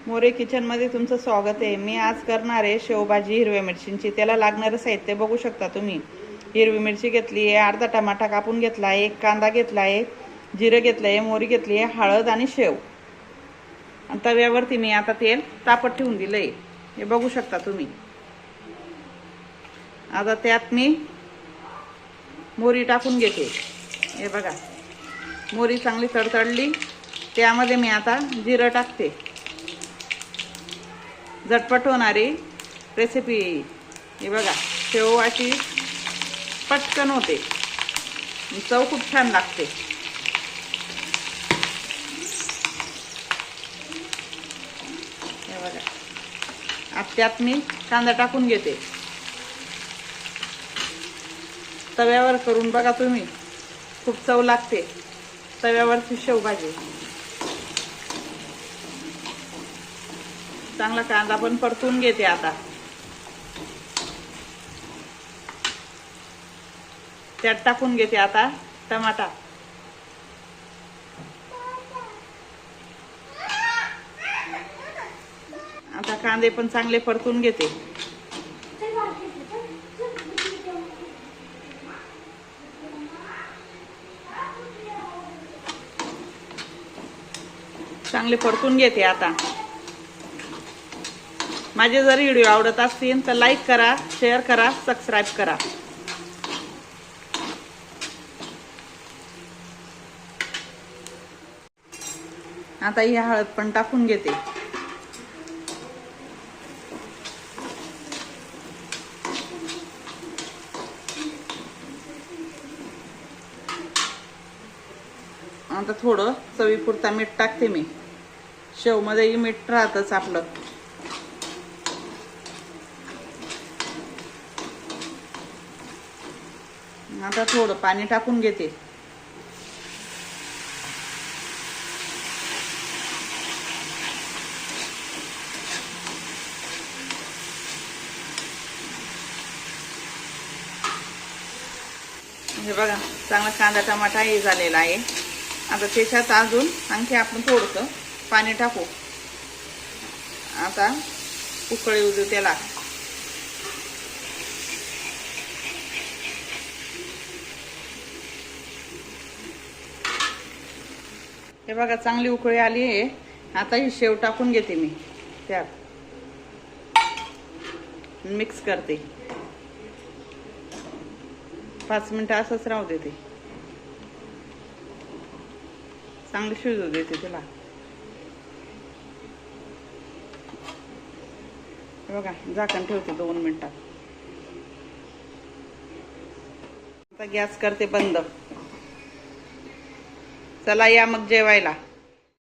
More kitchen मध्ये तुमचं स्वागत आहे। मी आज करणार आहे शेवभाजी हिरव्या मिरचींची। त्याला लागणारे साहित्य बघू शकता तुम्ही। हिरवी मिरची घेतली आहे, अर्धा टमाटा कापून घेतला आहे, एक कांदा घेतला आहे, जिरे घेतले आहे, मोहरी घेतली आहे, हळद आणि शेव। तव्यावरती मी आता तेल तापत ठेवून दिलंय, हे बघू शकता तुम्ही। आता त्यात मी मोहरी टाकून घेते। हे बघा, मोहरी चांगली तडतडली, त्यामध्ये मी आता जिरं टाकते। झटपट होणारी रेसिपी हे बघा, शेव अशी पटकन होते, चव खूप छान लागते। हे बघा, आता त्यात मी कांदा टाकून घेते। तव्यावर करून बघा तुम्ही, खूप चव लागते तव्यावरची शेवभाजी। चांगला कांदा पण परतून घेते। आता त्यात टाकून घेते आता टमाटा। आता कांदे पण चांगले परतून घेते। चांगले परतून घेते। आता माझे जर व्हिडिओ आवडत असतील तर लाईक करा, शेअर करा, सबस्क्राईब करा। आता ही हळद पण टाकून घेते। आता थोडं चवीपुरता मीठ टाकते मी। शेव मध्ये मीठ राहतच आपलं। आता थोडं पाणी टाकून घेते। हे बघा, चांगला कांदा टमाटा हे झालेला आहे। आता त्याच्यात अजून आणखी आपण थोडंसं पाणी टाकू। आता उकळी येऊ देऊ त्याला। हे बघा, चांगली उकळी आली आहे। आता ही शेव टाकून घेते मी त्यात, मिक्स करते। 5 मिनिटं असंच राहू देते, चांगली शिजू देते त्याला। हे बघा, झाकण ठेवते 2 मिनिटात। आता गॅस करते बंद। चला या मग जेवायला।